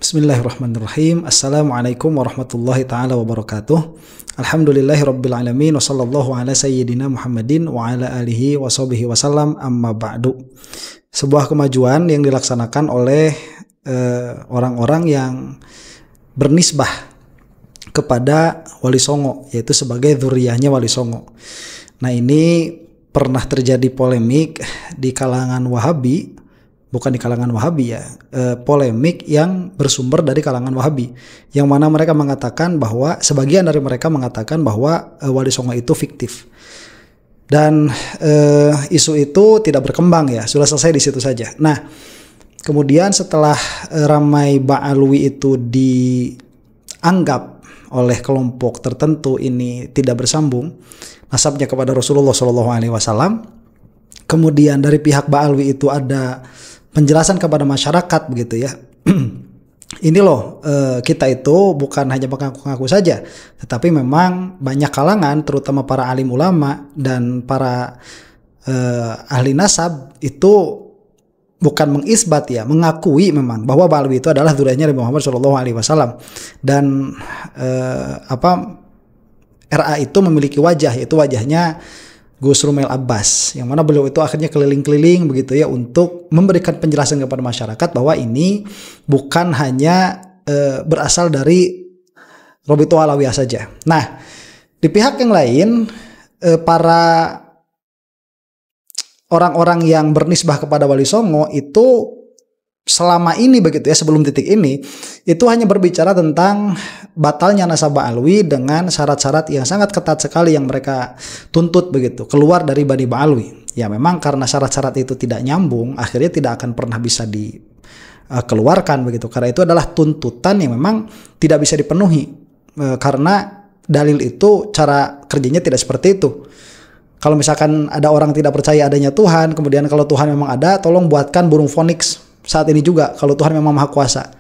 Bismillahirrahmanirrahim. Assalamualaikum warahmatullahi ta'ala wabarakatuh. Alhamdulillahirabbil alamin wa sallallahu ala sayyidina Muhammadin wa ala alihi wa sahbihi wasallam, amma ba'du. Sebuah kemajuan yang dilaksanakan oleh orang-orang yang bernisbah kepada Wali Songo, yaitu sebagai dzurriyyahnya Wali Songo. Nah, ini pernah terjadi polemik di kalangan Wahabi, bukan di kalangan Wahabi ya, polemik yang bersumber dari kalangan Wahabi, yang mana mereka mengatakan bahwa, sebagian dari mereka mengatakan bahwa Wali Songo itu fiktif. Dan isu itu tidak berkembang ya, sudah selesai di situ saja. Nah, kemudian setelah ramai Ba'alwi itu dianggap oleh kelompok tertentu ini tidak bersambung nasabnya kepada Rasulullah SAW, kemudian dari pihak Ba'alwi itu ada penjelasan kepada masyarakat begitu ya. Ini loh, kita itu bukan hanya mengaku-ngaku saja, tetapi memang banyak kalangan, terutama para alim ulama dan para ahli nasab itu bukan mengisbat ya, mengakui memang bahwa Ba'alwi itu adalah dzurriyyahnya Nabi Muhammad SAW. Dan RA itu memiliki wajah, yaitu wajahnya Gus Rumail Abbas, yang mana beliau itu akhirnya keliling-keliling begitu ya untuk memberikan penjelasan kepada masyarakat bahwa ini bukan hanya berasal dari Robito Alawiyah saja. Nah, di pihak yang lain, para orang-orang yang bernisbah kepada Wali Songo itu selama ini begitu ya, sebelum titik ini, itu hanya berbicara tentang batalnya nasab Ba'alwi dengan syarat-syarat yang sangat ketat sekali yang mereka tuntut begitu, keluar dari Bani Ba'alwi. Ya memang karena syarat-syarat itu tidak nyambung, akhirnya tidak akan pernah bisa dikeluarkan begitu. Karena itu adalah tuntutan yang memang tidak bisa dipenuhi, karena dalil itu cara kerjanya tidak seperti itu. Kalau misalkan ada orang tidak percaya adanya Tuhan, kemudian kalau Tuhan memang ada, tolong buatkan burung foniks saat ini juga kalau Tuhan memang maha kuasa.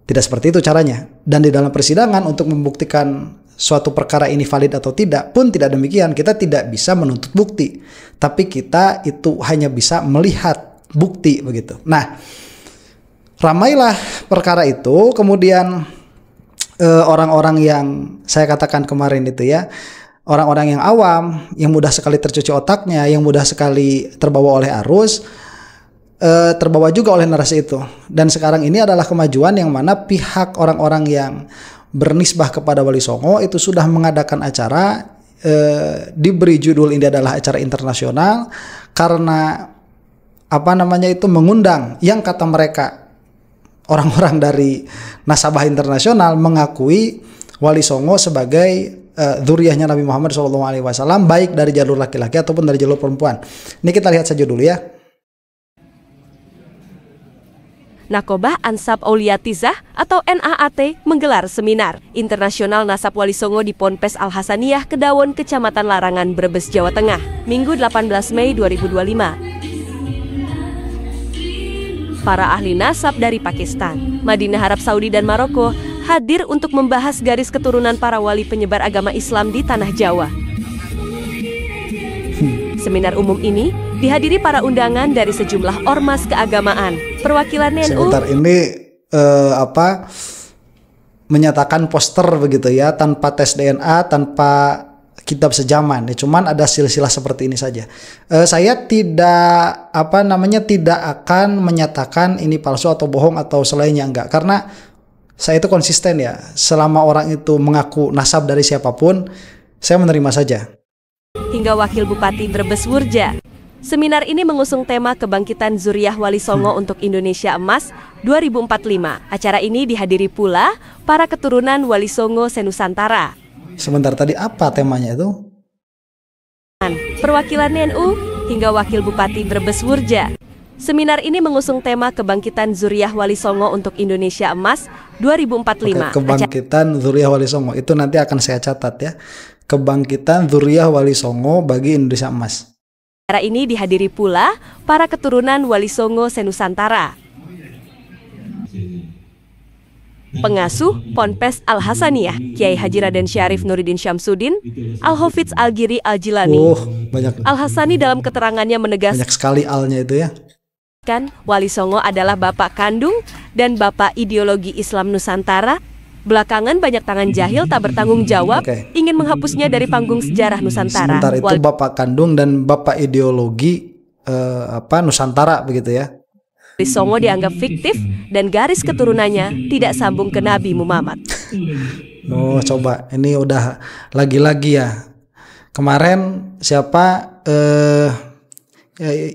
Tidak seperti itu caranya. Dan di dalam persidangan untuk membuktikan suatu perkara ini valid atau tidak pun tidak demikian. Kita tidak bisa menuntut bukti, tapi kita itu hanya bisa melihat bukti begitu. Nah, ramailah perkara itu. Kemudian orang-orang yang saya katakan kemarin itu ya, orang-orang yang awam, yang mudah sekali tercuci otaknya, yang mudah sekali terbawa oleh arus, terbawa juga oleh narasi itu. Dan sekarang ini adalah kemajuan yang mana pihak orang-orang yang bernisbah kepada Wali Songo itu sudah mengadakan acara, diberi judul ini adalah acara internasional, karena itu mengundang yang kata mereka orang-orang dari nasabah internasional mengakui Wali Songo sebagai dzurriyyahnya Nabi Muhammad SAW, baik dari jalur laki-laki ataupun dari jalur perempuan. Ini kita lihat saja dulu ya. Nakobah Ansab Auliyatizah atau NAAT menggelar seminar internasional nasab Wali Songo di Ponpes Al Hasaniyah, Kedawon, Kecamatan Larangan, Brebes, Jawa Tengah, Minggu 18 Mei 2025. Para ahli nasab dari Pakistan, Madinah Arab Saudi dan Maroko hadir untuk membahas garis keturunan para wali penyebar agama Islam di tanah Jawa. Seminar umum ini dihadiri para undangan dari sejumlah ormas keagamaan, perwakilan NU. Sebentar, ini menyatakan poster begitu ya, tanpa tes DNA, tanpa kitab sejaman. Ya, cuman ada silsilah seperti ini saja. Saya tidak tidak akan menyatakan ini palsu atau bohong atau selainnya, enggak, karena saya itu konsisten ya. Selama orang itu mengaku nasab dari siapapun, saya menerima saja. Hingga Wakil Bupati Brebes Wurja. Seminar ini mengusung tema Kebangkitan Dzurriyyah Wali Songo untuk Indonesia Emas 2045. Acara ini dihadiri pula para keturunan Wali Songo senusantara. Sebentar, tadi apa temanya itu? Perwakilan NU hingga Wakil Bupati Brebes Wurja. Seminar ini mengusung tema Kebangkitan Dzurriyyah Wali Songo untuk Indonesia Emas 2045. Kebangkitan Dzurriyyah Wali Songo itu nanti akan saya catat ya. Kebangkitan Dzurriyyah Wali Songo bagi Indonesia Emas. Acara ini dihadiri pula para keturunan Wali Songo senusantara. Pengasuh Ponpes Al Hasaniyah, Kiai Haji Raden Syarif Nuruddin Syamsuddin, Al-Hafidz Al-Giri Al-Jilani. Banyak. Al-Hasani dalam keterangannya menegaskan banyak sekali alnya itu ya. menjelaskan Wali Songo adalah bapak kandung dan bapak ideologi Islam Nusantara. Belakangan banyak tangan jahil tak bertanggung jawab ingin menghapusnya dari panggung sejarah Nusantara. Sebentar, itu bapak kandung dan bapak ideologi Nusantara begitu ya. Wali Songo dianggap fiktif dan garis keturunannya tidak sambung ke Nabi Muhammad. Oh, coba ini udah lagi-lagi ya. Kemarin siapa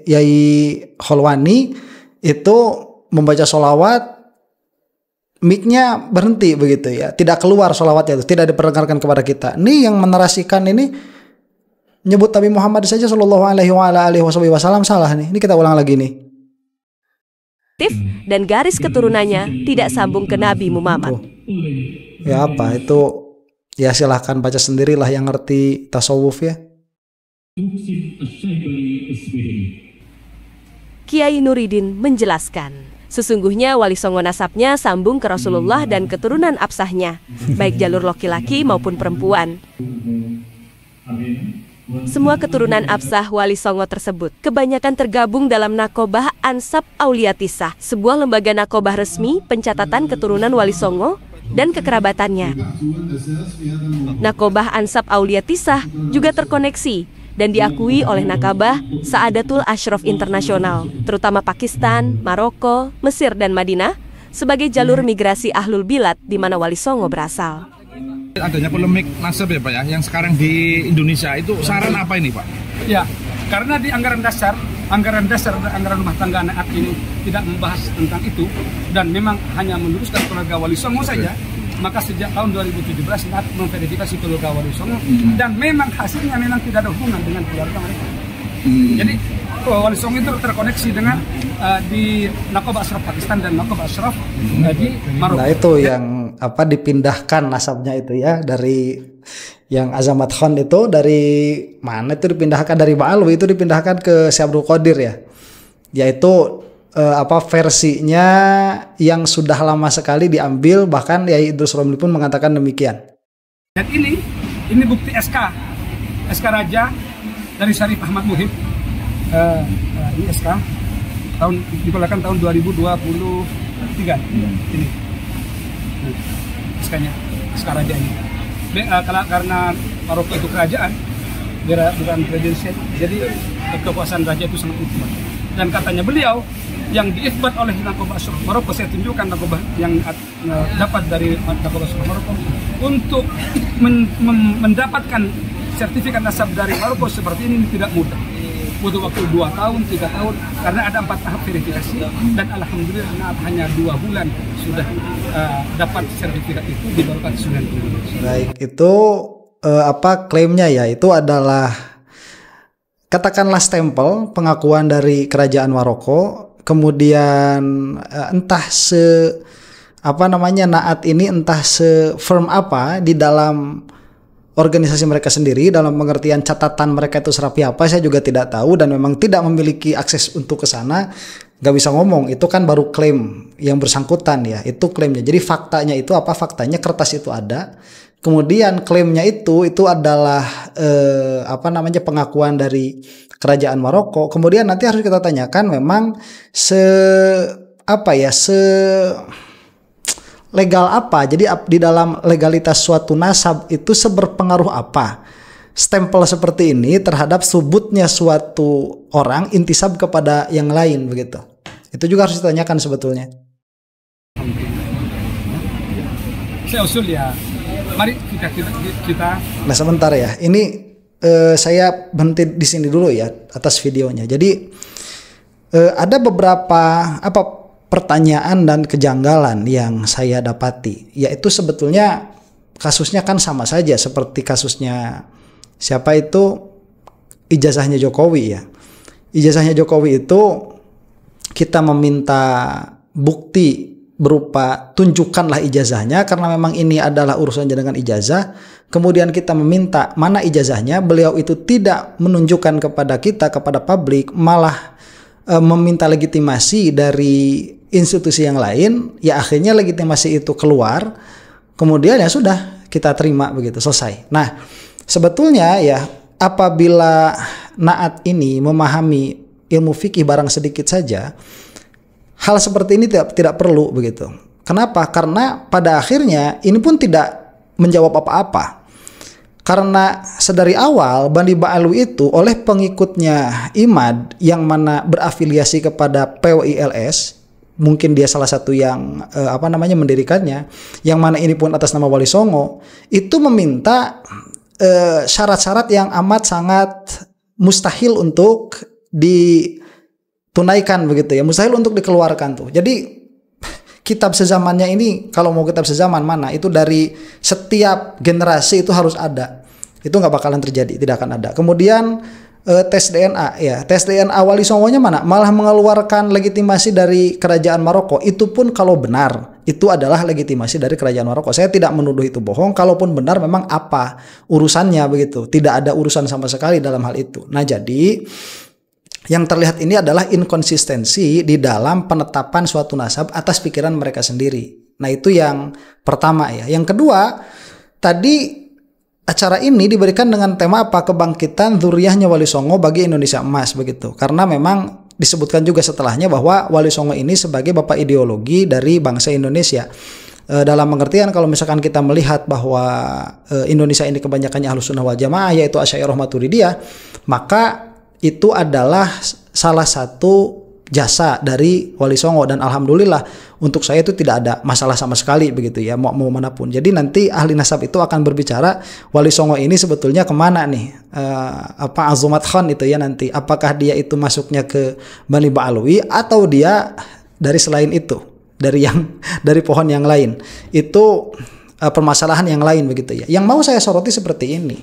Yai Kholwani itu membaca sholawat, mic-nya berhenti begitu ya, tidak keluar sholawatnya itu, tidak diperdengarkan kepada kita. Ini yang menarasikan ini nyebut Nabi Muhammad saja Shallallahu Alaihi Wasallam salah nih. Ini kita ulang lagi nih. Dan garis keturunannya tidak sambung ke Nabi Muhammad. Ya apa itu? Ya silahkan baca sendirilah yang ngerti tasawuf ya. Kiai Nuridin menjelaskan, sesungguhnya Wali Songo nasabnya sambung ke Rasulullah dan keturunan absahnya, baik jalur laki-laki maupun perempuan. Semua keturunan absah Wali Songo tersebut kebanyakan tergabung dalam Nakobah Ansab Auliatisah, sebuah lembaga nakobah resmi pencatatan keturunan Wali Songo dan kekerabatannya. Nakobah Ansab Auliatisah juga terkoneksi dan diakui oleh Nakabah Saadatul Ashraf Internasional, terutama Pakistan, Maroko, Mesir, dan Madinah, sebagai jalur migrasi Ahlul Bilad di mana Wali Songo berasal. Adanya polemik nasab ya Pak ya, yang sekarang di Indonesia itu saran apa ini Pak? Ya, karena di anggaran dasar dan anggaran rumah tangga anak ini tidak membahas tentang itu dan memang hanya meneruskan keluarga Wali Songo saja, maka sejak tahun 2017 NAAT memverifikasi keluarga Wali Songo dan memang hasilnya memang tidak ada hubungan dengan keluarga mereka. Jadi Wali Songo itu terkoneksi dengan di Nakobah Ashraf Pakistan dan Nakobah Ashraf di Maroko. Nah itu yang dipindahkan nasabnya itu ya, dari yang Azamat Khan itu dari mana itu dipindahkan, dari Ba'alwi itu dipindahkan ke Syekh Abdul Qadir ya, yaitu versinya yang sudah lama sekali diambil, bahkan Yai Idrus Romli pun mengatakan demikian. Dan ini bukti SK Raja dari Syarif Ahmad Muhib. Ini SK dikeluarkan tahun 2023 ini. SK-nya, SK Raja ini. Karena Maroko itu kerajaan, bukan presidensial, jadi kekuasaan raja itu sangat kuat. Dan katanya beliau yang diisbat oleh Nakobah Ashraf Maroko, saya tunjukkan Nakobah yang dapat dari Nakobah Ashraf Maroko untuk mendapatkan sertifikat nasab dari Maroko seperti ini tidak mudah. Butuh waktu 2 tahun, 3 tahun, karena ada 4 tahap verifikasi dan alhamdulillah hanya 2 bulan sudah dapat sertifikat itu di bawah 90. Baik, itu klaimnya ya, itu adalah katakanlah stempel pengakuan dari kerajaan Maroko, kemudian entah NAAT ini entah se-firm apa di dalam organisasi mereka sendiri, dalam pengertian catatan mereka itu serapi apa, saya juga tidak tahu dan memang tidak memiliki akses untuk ke sana, nggak bisa ngomong. Itu kan baru klaim yang bersangkutan ya, itu klaimnya. Jadi faktanya itu apa? Faktanya kertas itu ada, kemudian klaimnya itu adalah pengakuan dari kerajaan Maroko. Kemudian nanti harus kita tanyakan memang legal apa? Jadi di dalam legalitas suatu nasab itu seberpengaruh apa stempel seperti ini terhadap subutnya suatu orang intisab kepada yang lain begitu. Itu juga harus ditanyakan sebetulnya. Saya usul ya, mari kita. Nah sebentar ya, ini saya berhenti di sini dulu ya atas videonya. Jadi ada beberapa pertanyaan dan kejanggalan yang saya dapati, yaitu sebetulnya kasusnya kan sama saja seperti kasusnya siapa itu ijazahnya Jokowi ya. Ijazahnya Jokowi itu kita meminta bukti berupa tunjukkanlah ijazahnya karena memang ini adalah urusannya dengan ijazah. Kemudian kita meminta mana ijazahnya, beliau itu tidak menunjukkan kepada kita, kepada publik, malah meminta legitimasi dari institusi yang lain. Ya akhirnya legitimasi itu keluar, kemudian ya sudah kita terima begitu, selesai. Nah sebetulnya ya apabila NAAT ini memahami ilmu fikih barang sedikit saja, hal seperti ini tidak perlu begitu. Kenapa? Karena pada akhirnya ini pun tidak menjawab apa-apa. Karena sedari awal Bani Ba'alwi itu oleh pengikutnya Imad yang mana berafiliasi kepada PWILS, mungkin dia salah satu yang mendirikannya, yang mana ini pun atas nama Wali Songo, itu meminta syarat-syarat yang amat sangat mustahil untuk ditunaikan begitu ya, mustahil untuk dikeluarkan tuh. Jadi kitab sezamannya ini, kalau mau kitab sezaman mana, itu dari setiap generasi itu harus ada. Itu nggak bakalan terjadi, tidak akan ada. Kemudian tes DNA ya, tes DNA Wali Songonya mana? Malah mengeluarkan legitimasi dari kerajaan Maroko. Itu pun kalau benar, itu adalah legitimasi dari kerajaan Maroko. Saya tidak menuduh itu bohong. Kalaupun benar, memang apa urusannya begitu? Tidak ada urusan sama sekali dalam hal itu. Nah, jadi yang terlihat ini adalah inkonsistensi di dalam penetapan suatu nasab atas pikiran mereka sendiri. Nah, itu yang pertama ya. Yang kedua, tadi acara ini diberikan dengan tema apa? Kebangkitan dzurriyyahnya Wali Songo bagi Indonesia Emas begitu. Karena memang disebutkan juga setelahnya bahwa Wali Songo ini sebagai bapak ideologi dari bangsa Indonesia. Dalam pengertian kalau misalkan kita melihat bahwa Indonesia ini kebanyakannya Ahlus Sunnah wal Jamaah, yaitu Asy'ariyah Maturidiyah, maka itu adalah salah satu jasa dari Wali Songo, dan alhamdulillah untuk saya itu tidak ada masalah sama sekali begitu ya, mau manapun. Jadi nanti ahli nasab itu akan berbicara Wali Songo ini sebetulnya kemana nih, Azumat Khan itu ya nanti, apakah dia itu masuknya ke Bani Ba'alwi atau dia dari selain itu, dari pohon yang lain. Itu permasalahan yang lain begitu ya. Yang mau saya soroti seperti ini.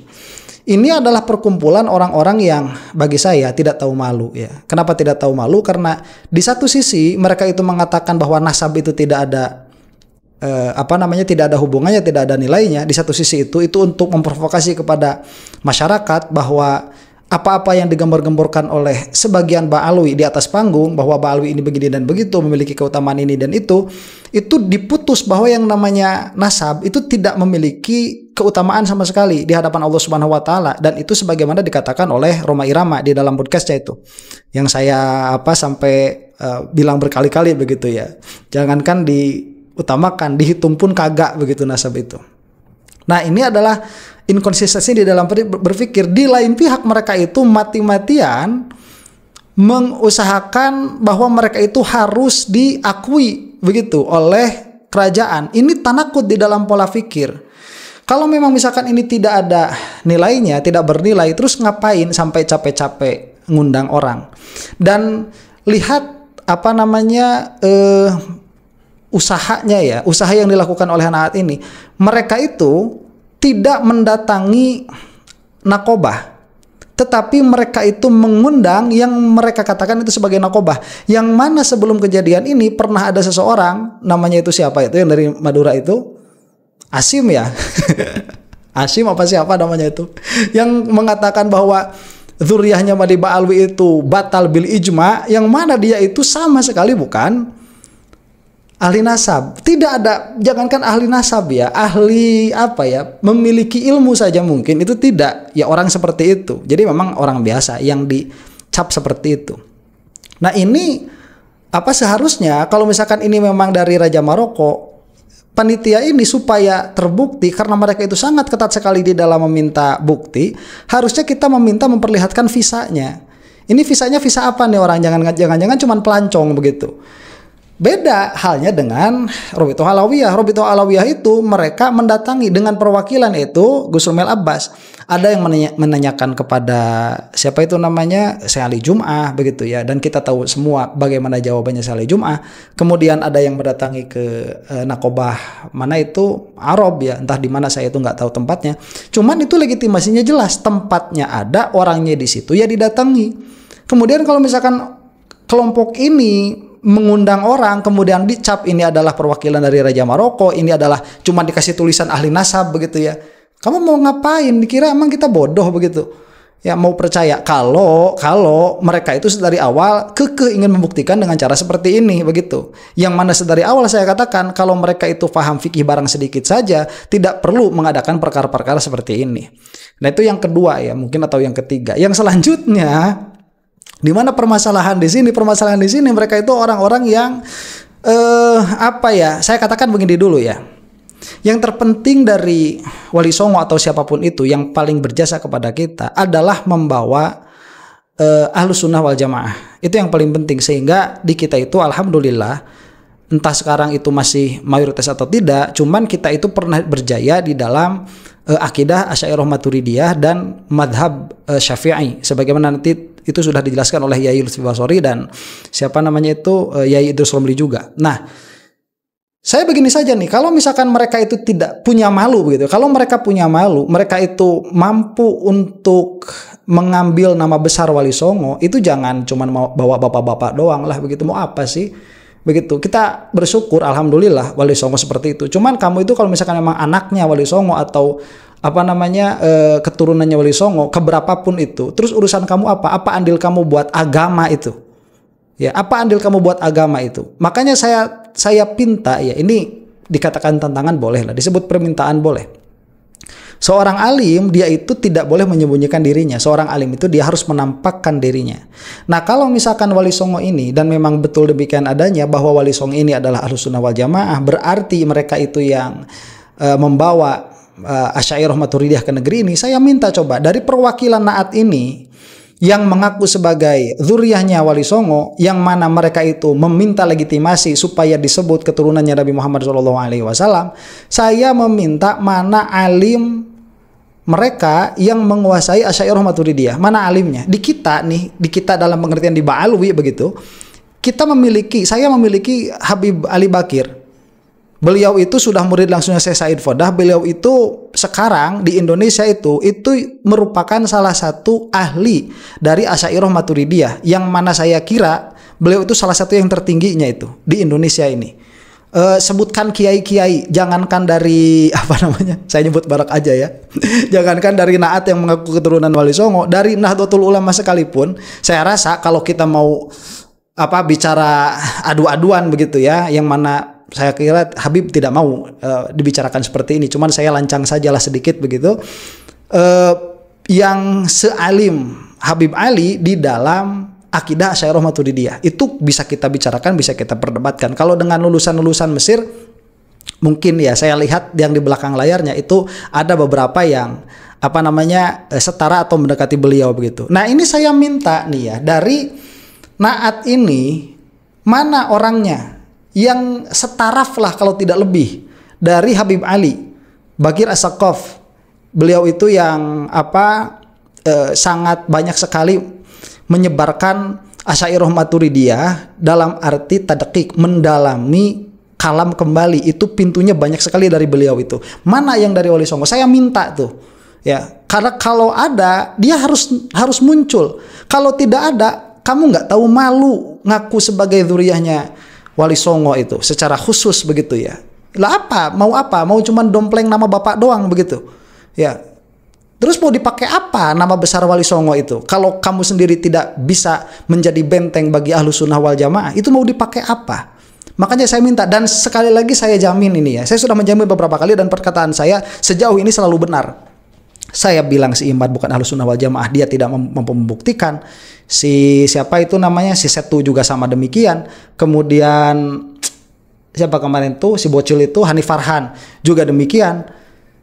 Ini adalah perkumpulan orang-orang yang bagi saya tidak tahu malu ya. Kenapa tidak tahu malu? Karena di satu sisi mereka itu mengatakan bahwa nasab itu tidak ada tidak ada hubungannya, tidak ada nilainya. Di satu sisi itu untuk memprovokasi kepada masyarakat bahwa apa-apa yang digembar-gemborkan oleh sebagian Ba'alwi di atas panggung, bahwa Ba'alwi ini begini dan begitu, memiliki keutamaan ini dan itu diputus bahwa yang namanya nasab itu tidak memiliki keutamaan sama sekali di hadapan Allah Subhanahu wa taala, dan itu sebagaimana dikatakan oleh Roma Irama di dalam podcastnya itu. Yang saya sampai bilang berkali-kali begitu ya. Jangankan diutamakan, dihitung pun kagak begitu nasab itu. Nah, ini adalah inkonsistensi di dalam berpikir. Di lain pihak mereka itu mati-matian mengusahakan bahwa mereka itu harus diakui begitu oleh kerajaan. Ini tanakut di dalam pola pikir. Kalau memang misalkan ini tidak ada nilainya, tidak bernilai, terus ngapain sampai capek-capek ngundang orang? Dan lihat usahanya ya, usaha yang dilakukan oleh anak ini. Mereka itu tidak mendatangi nakobah, tetapi mereka itu mengundang yang mereka katakan itu sebagai nakobah. Yang mana sebelum kejadian ini pernah ada seseorang, namanya itu siapa itu yang dari Madura itu? Asim ya. Asim apa siapa namanya itu? Yang mengatakan bahwa dzurriyyahnya Bani Ba'alwi itu batal bil ijma, yang mana dia itu sama sekali bukan ahli nasab. Tidak ada, jangankan ahli nasab ya, ahli memiliki ilmu saja mungkin itu tidak. Ya orang seperti itu. Jadi memang orang biasa yang dicap seperti itu. Nah, ini seharusnya kalau misalkan ini memang dari Raja Maroko, panitia ini supaya terbukti, karena mereka itu sangat ketat sekali di dalam meminta bukti, harusnya kita meminta memperlihatkan visanya. Ini visanya visa apa nih orang? Jangan-jangan cuma pelancong begitu. Beda halnya dengan Robitoh Alawiyah. Robitoh Alawiyah itu mereka mendatangi dengan perwakilan itu Gus Rumel Abbas. Ada yang menanyakan kepada siapa itu namanya, Syekh Ali Jum'ah begitu ya. Dan kita tahu semua bagaimana jawabannya Syekh Ali Jum'ah. Kemudian ada yang mendatangi ke nakobah mana itu Arab ya, entah di mana saya itu nggak tahu tempatnya. Cuman itu legitimasinya jelas, tempatnya ada, orangnya di situ ya didatangi. Kemudian kalau misalkan kelompok ini mengundang orang, kemudian dicap ini adalah perwakilan dari Raja Maroko, ini adalah cuma dikasih tulisan ahli nasab begitu ya. Kamu mau ngapain? Dikira emang kita bodoh begitu. Ya mau percaya kalau mereka itu dari awal kekeh ingin membuktikan dengan cara seperti ini begitu. Yang mana dari awal saya katakan kalau mereka itu paham fikih barang sedikit saja, tidak perlu mengadakan perkara-perkara seperti ini. Nah, itu yang kedua ya mungkin, atau yang ketiga. Yang selanjutnya Di mana permasalahan di sini? Permasalahan di sini mereka itu orang-orang yang saya katakan begini dulu ya. Yang terpenting dari Wali Songo atau siapapun itu yang paling berjasa kepada kita adalah membawa Ahlus Sunnah wal Jamaah. Itu yang paling penting, sehingga di kita itu alhamdulillah, entah sekarang itu masih mayoritas atau tidak, cuman kita itu pernah berjaya di dalam akidah Asy'ariyah Maturidiyah dan madhab Syafi'i, sebagaimana nanti itu sudah dijelaskan oleh Yai Lutfi Basori dan Yai Idrus Romli juga. Nah, saya begini saja nih, kalau misalkan mereka itu tidak punya malu begitu, kalau mereka punya malu, mereka itu mampu untuk mengambil nama besar Wali Songo, itu jangan cuma mau bawa bapak-bapak doang lah begitu, mau apa sih? Begitu. Kita bersyukur alhamdulillah Wali Songo seperti itu. Cuman kamu itu kalau misalkan memang anaknya Wali Songo atau keturunannya Wali Songo, keberapapun itu, terus urusan kamu apa? Apa andil kamu buat agama itu? Ya, apa andil kamu buat agama itu? Makanya saya pinta ya, ini dikatakan tantangan boleh lah, disebut permintaan boleh. Seorang alim dia itu tidak boleh menyembunyikan dirinya. Seorang alim itu dia harus menampakkan dirinya. Nah, kalau misalkan Wali Songo ini, dan memang betul demikian adanya bahwa Wali Songo ini adalah Ahlus Sunnah wal Jamaah, berarti mereka itu yang membawa Asy'ariyah Maturidiyah ke negeri ini. Saya minta coba dari perwakilan Naat ini yang mengaku sebagai zuriyahnya Wali Songo, yang mana mereka itu meminta legitimasi supaya disebut keturunannya Nabi Muhammad SAW, saya meminta mana alim mereka yang menguasai Asy'ariyah Maturidiyah, mana alimnya? Di kita nih, di kita dalam pengertian di Ba'alwi begitu, saya memiliki Habib Ali Bakir. Beliau itu sudah murid langsungnya Syekh Said Fodah. Beliau itu sekarang di Indonesia itu merupakan salah satu ahli dari Asy'ariyah Maturidiyah, yang mana saya kira beliau itu salah satu yang tertingginya itu di Indonesia ini. Sebutkan kiai-kiai, jangankan dari saya nyebut barak aja ya, jangankan dari Naat yang mengaku keturunan Wali Songo, dari Nahdlatul Ulama sekalipun, saya rasa kalau kita mau bicara adu-aduan begitu ya, yang mana saya kira Habib tidak mau dibicarakan seperti ini, cuman saya lancang sajalah sedikit begitu, yang sealim Habib Ali di dalam akidah Asy'ariyah Maturidiyah itu bisa kita bicarakan, bisa kita perdebatkan. Kalau dengan lulusan-lulusan Mesir, mungkin ya saya lihat yang di belakang layarnya itu ada beberapa yang setara atau mendekati beliau begitu. Nah, ini saya minta nih ya, dari Naat ini mana orangnya yang setaraf lah kalau tidak lebih dari Habib Ali Bakir As-Saqqaf. Beliau itu yang sangat banyak sekali menyebarkan Asy'ariyah Maturidiyah dalam arti tadqiq, mendalami kalam kembali. Itu pintunya banyak sekali dari beliau itu. Mana yang dari Wali Songo? Saya minta tuh. Ya, karena kalau ada dia harus muncul. Kalau tidak ada, kamu nggak tahu malu ngaku sebagai zuriyahnya Wali Songo itu secara khusus begitu ya. Lah Mau apa? Mau cuman dompleng nama bapak doang begitu. Ya. Terus mau dipakai apa nama besar Wali Songo itu? Kalau kamu sendiri tidak bisa menjadi benteng bagi Ahlus Sunnah wal Jamaah, itu mau dipakai apa? Makanya saya minta, dan sekali lagi saya jamin ini ya, saya sudah menjamin beberapa kali dan perkataan saya sejauh ini selalu benar. Saya bilang si Imad bukan Ahlus Sunnah wal Jamaah, dia tidak mampu membuktikan. Si Setu juga sama demikian. Kemudian siapa kemarin tuh, si bocil itu Hanif Farhan juga demikian.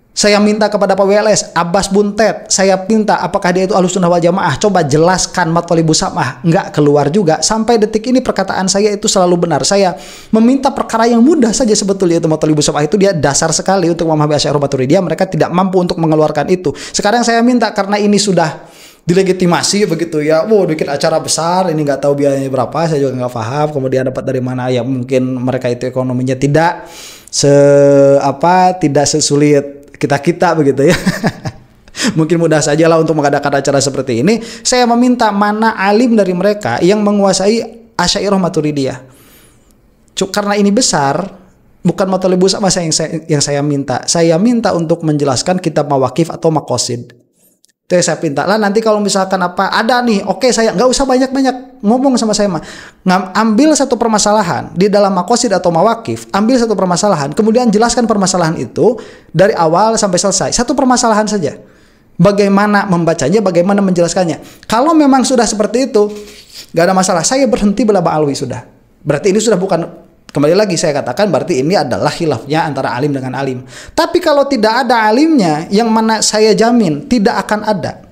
Saya minta kepada Pak WLS, Abbas Buntet, saya minta apakah dia itu Ahlus Sunnah wal Jamaah, coba jelaskan Mathalibu Sam'ah. Enggak keluar juga. Sampai detik ini perkataan saya itu selalu benar. Saya meminta perkara yang mudah saja sebetulnya, itu Mathalibu Sam'ah itu dia dasar sekali untuk memahami Asy'ariyah Maturidiyah, mereka tidak mampu untuk mengeluarkan itu. Sekarang saya minta karena ini sudah dilegitimasi begitu ya, bikin acara besar, ini nggak tahu biayanya berapa, saya juga nggak paham, kemudian dapat dari mana ya, mungkin mereka itu ekonominya tidak sesulit kita begitu ya. Mungkin mudah saja lah untuk mengadakan acara seperti ini. Saya meminta mana alim dari mereka yang menguasai Asy'ariyah Maturidiyah. Karena ini besar, bukan Mathalibu Sam'ah yang saya minta. Saya minta untuk menjelaskan kitab mawaqif atau maqasid. Itu yang saya minta. Lah nanti kalau misalkan ada nih, oke, saya nggak usah banyak-banyak ngomong sama saya mah. Ambil satu permasalahan di dalam maqasid atau mawaqif, ambil satu permasalahan, kemudian jelaskan permasalahan itu dari awal sampai selesai. Satu permasalahan saja. bagaimana membacanya, bagaimana menjelaskannya. Kalau memang sudah seperti itu, nggak ada masalah. Saya berhenti bela Ba'alwi sudah. Berarti ini sudah bukan, kembali lagi saya katakan, berarti ini adalah khilafnya antara alim dengan alim. Tapi kalau tidak ada alimnya, yang mana saya jamin tidak akan ada.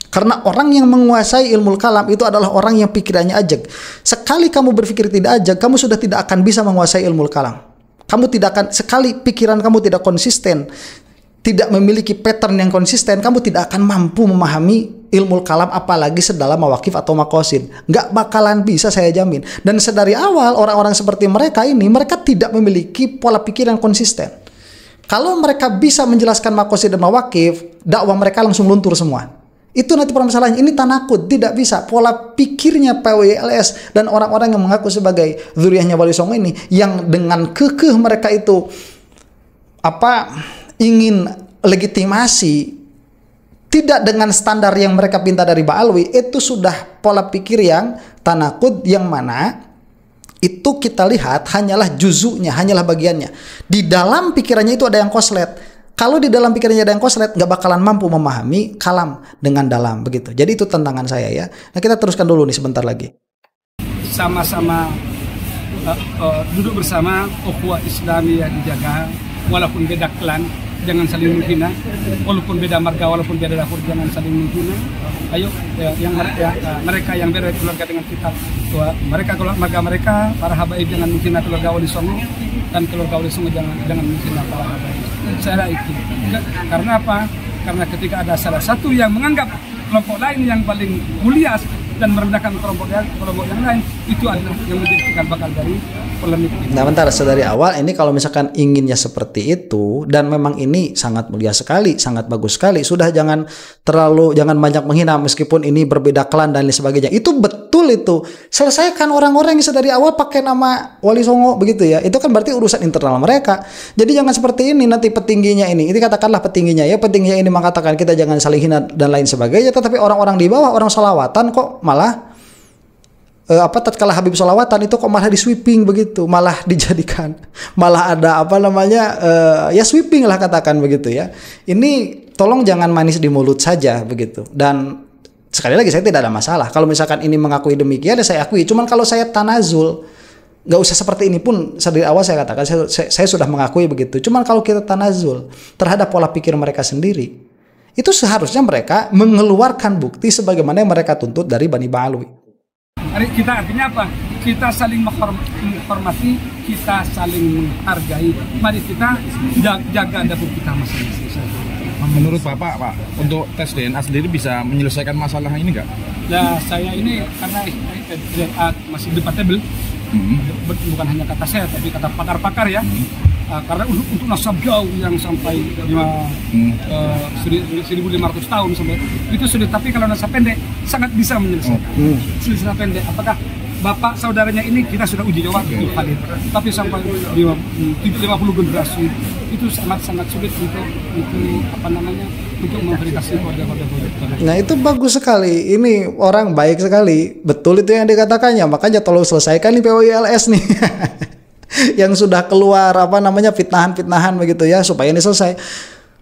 Karena orang yang menguasai ilmu kalam itu adalah orang yang pikirannya ajak. Sekali kamu berpikir tidak ajak, kamu sudah tidak akan bisa menguasai ilmu kalam. Kamu tidak akan, sekali pikiran kamu tidak konsisten, tidak memiliki pattern yang konsisten, kamu tidak akan mampu memahami ilmu kalam, apalagi sedalam mawakif atau makosid. Nggak bakalan bisa, saya jamin. Dan sedari awal orang-orang seperti mereka ini, mereka tidak memiliki pola pikir yang konsisten. Kalau mereka bisa menjelaskan makosid dan mawakif, dakwah mereka langsung luntur semua. Itu nanti permasalahannya. Ini tanakud, tidak bisa. Pola pikirnya PWLS dan orang-orang yang mengaku sebagai zuriyahnya Wali Songo ini, yang dengan kekeh mereka itu ingin legitimasi tidak dengan standar yang mereka pinta dari Ba'alwi, itu sudah pola pikir yang tanakud, yang mana itu kita lihat hanyalah juzunya, hanyalah bagiannya. Di dalam pikirannya itu ada yang koslet. Kalau di dalam pikirannya ada yang koslet, nggak bakalan mampu memahami kalam dengan dalam, begitu. Jadi itu tantangan saya ya. Nah, kita teruskan dulu nih sebentar lagi. Sama-sama duduk bersama, ukhuwah Islamiyah dijaga, walaupun beda klan, jangan saling menghina, walaupun beda marga, walaupun beda dapur, jangan saling menghina. Ayo, mereka yang beda keluarga dengan kita, mereka keluarga mereka, para habaib jangan menghina keluarga Wali Songo, dan keluarga Wali Songo jangan menghina para habaib. Saya itu. Karena apa? Karena ketika ada salah satu yang menganggap kelompok lain yang paling mulia dan merendahkan kelompok yang lain, itu adalah yang menjadi cikal bakal dari polemik. Nah, bentar, sedari awal ini kalau misalkan inginnya seperti itu dan memang ini sangat mulia sekali, sangat bagus sekali, sudah jangan banyak menghina meskipun ini berbeda klan dan lain sebagainya. Itu betul itu. Selesaikan orang-orang yang sedari awal pakai nama Wali Songo begitu ya. Itu kan berarti urusan internal mereka. Jadi jangan seperti ini nanti petingginya ini. Ini katakanlah petingginya ini mengatakan kita jangan saling hina dan lain sebagainya, tetapi orang-orang di bawah, orang sholawatan kok malah tatkala Habib sholawatan itu kok malah di sweeping begitu, malah dijadikan, malah ada ya sweeping lah katakan begitu ya. Ini tolong jangan manis di mulut saja begitu. Dan sekali lagi saya tidak ada masalah kalau misalkan ini mengakui demikian, ya saya akui. Cuman kalau saya tanazul, nggak usah seperti ini pun dari awal saya katakan saya sudah mengakui begitu. Cuman kalau kita tanazul terhadap pola pikir mereka sendiri, itu seharusnya mereka mengeluarkan bukti sebagaimana yang mereka tuntut dari Bani Ba'alwi. Kita artinya apa? Kita saling menghormati, kita saling menghargai. Mari kita jaga dapur kita masing-masing. Menurut Bapak, Pak, untuk tes DNA sendiri bisa menyelesaikan masalah ini nggak? Nah, saya ini karena DNA masih debatable, bukan hanya kata saya, tapi kata pakar-pakar ya. Karena untuk nasab jauh yang sampai 1.500 tahun sampai itu sulit, tapi kalau nasab pendek sangat bisa menyelesaikan. Nasab pendek, apakah bapak saudaranya ini kita sudah uji coba itu valid, tapi sampai 50 generasi itu sangat sulit untuk memverifikasi keluarga-keluarga. Nah, itu bagus sekali. Ini orang baik sekali. Betul itu yang dikatakannya. Makanya tolong selesaikan nih PWLS nih. Yang sudah keluar fitnahan-fitnahan begitu ya, supaya ini selesai.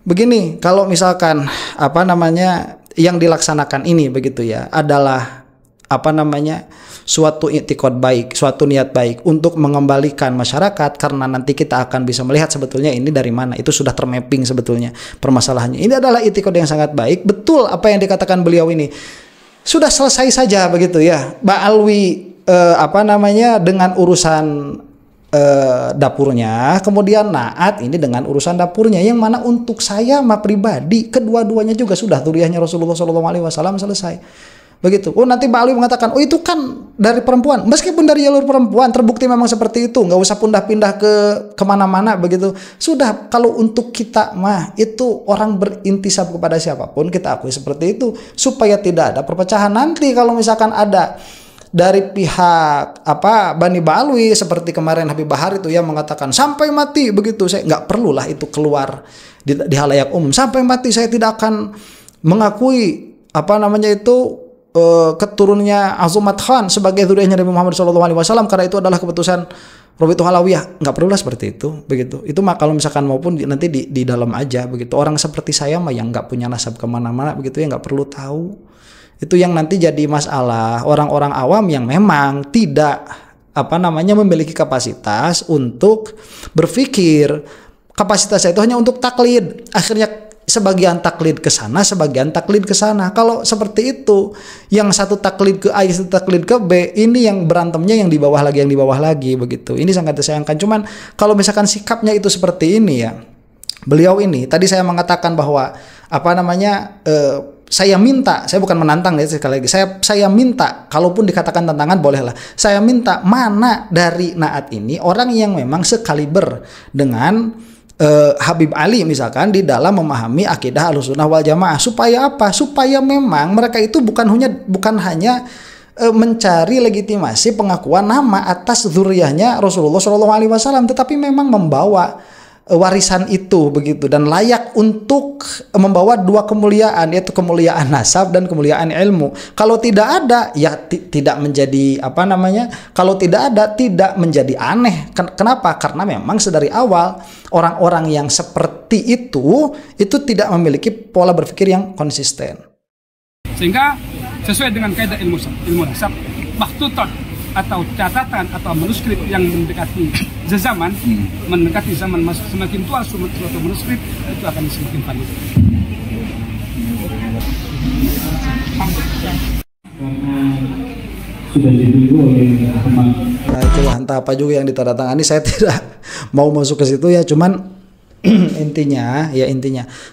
Begini, kalau misalkan yang dilaksanakan ini begitu ya adalah suatu i'tiqad baik, suatu niat baik untuk mengembalikan masyarakat, karena nanti kita akan bisa melihat sebetulnya ini dari mana. Itu sudah termapping sebetulnya permasalahannya. Ini adalah i'tiqad yang sangat baik. Betul apa yang dikatakan beliau ini. Sudah selesai saja begitu ya. Ba'alwi dengan urusan dapurnya, kemudian Naat ini dengan urusan dapurnya, yang mana untuk saya pribadi kedua-duanya juga sudah dzurriyyahnya Rasulullah SAW selesai. Begitu. Nanti Ba'alwi mengatakan, itu kan dari perempuan. Meskipun dari jalur perempuan terbukti memang seperti itu, nggak usah pindah-pindah kemana-mana begitu. Sudah, kalau untuk kita itu orang berintisab kepada siapapun kita akui seperti itu, supaya tidak ada perpecahan nanti. Kalau misalkan ada dari pihak Bani Ba'alwi seperti kemarin Habib Bahar itu yang mengatakan sampai mati begitu, saya nggak perlulah itu keluar di halayak umum. Sampai mati saya tidak akan mengakui keturunannya Azumat Khan sebagai dzurriyyahnya Nabi Muhammad SAW, karena itu adalah keputusan Rabi'atul Alawiyah nggak perlulah seperti itu, begitu. Itu mah kalau misalkan maupun nanti di dalam aja, begitu. Orang seperti saya mah yang nggak punya nasab kemana-mana, begitu ya, nggak perlu tahu. Itu yang nanti jadi masalah orang-orang awam yang memang tidak memiliki kapasitas untuk berpikir. Kapasitasnya itu hanya untuk taklid. Akhirnya sebagian taklid ke sana, sebagian taklid ke sana. Kalau seperti itu, yang satu taklid ke A, yang satu taklid ke B, ini yang berantemnya yang di bawah lagi, yang di bawah lagi, begitu. Ini sangat disayangkan. Cuman kalau misalkan sikapnya itu seperti ini ya, beliau ini tadi saya mengatakan bahwa saya minta, saya bukan menantang ya, sekali lagi saya minta, kalaupun dikatakan tantangan bolehlah. Saya minta mana dari Naat ini orang yang memang sekaliber dengan Habib Ali misalkan di dalam memahami akidah Ahlussunnah wal Jamaah, supaya apa? Supaya memang mereka itu bukan hanya mencari legitimasi pengakuan nama atas zuriyahnya Rasulullah SAW, tetapi memang membawa warisan itu, begitu, dan layak untuk membawa dua kemuliaan, yaitu kemuliaan nasab dan kemuliaan ilmu. Kalau tidak ada ya tidak menjadi kalau tidak ada tidak menjadi aneh. Kenapa? Karena memang sedari awal orang-orang yang seperti itu tidak memiliki pola berpikir yang konsisten. Sehingga sesuai dengan kaidah ilmu nasab, makhtutah atau catatan atau manuskrip yang mendekati zaman, semakin tua suatu manuskrip itu akan semakin valid. Sudah ditunggu oleh teman. Nah itulah entah apa juga yang ditandatangani, saya tidak mau masuk ke situ ya, cuman intinya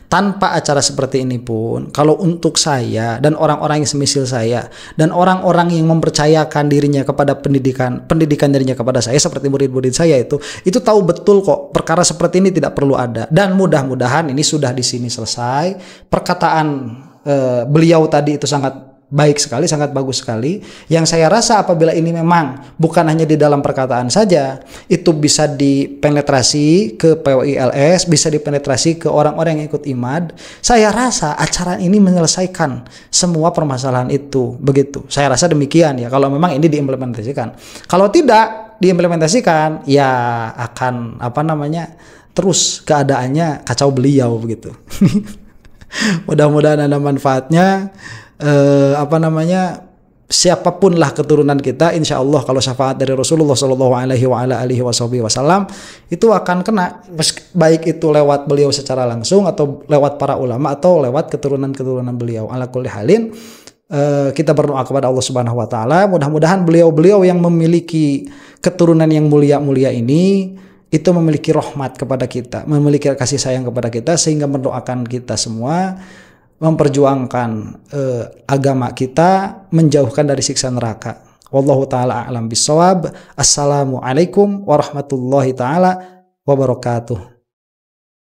tanpa acara seperti ini pun, kalau untuk saya dan orang-orang yang semisil saya dan orang-orang yang mempercayakan dirinya kepada pendidikan dirinya kepada saya seperti murid-murid saya itu tahu betul kok perkara seperti ini tidak perlu ada. Dan mudah-mudahan ini sudah di sini selesai. Perkataan beliau tadi itu sangat baik sekali, sangat bagus sekali. Yang saya rasa apabila ini memang bukan hanya di dalam perkataan saja, itu bisa dipenetrasi ke PWILS, bisa dipenetrasi ke orang-orang yang ikut IMAD. Saya rasa acara ini menyelesaikan semua permasalahan itu, begitu. Saya rasa demikian ya, kalau memang ini diimplementasikan. Kalau tidak diimplementasikan, ya akan terus keadaannya kacau beliau, begitu. Mudah-mudahan ada manfaatnya. Siapapun lah keturunan kita, insya Allah kalau syafaat dari Rasulullah SAW itu akan kena, baik itu lewat beliau secara langsung atau lewat para ulama atau lewat keturunan beliau. Ala kulli halin, kita berdoa kepada Allah Subhanahu wa taala, mudah-mudahan beliau-beliau yang memiliki keturunan yang mulia-mulia ini itu memiliki rahmat kepada kita, memiliki kasih sayang kepada kita, sehingga mendoakan kita semua memperjuangkan agama kita, menjauhkan dari siksa neraka. Wallahu taala a'lam bissawab. Assalamualaikum warahmatullahi taala wabarakatuh.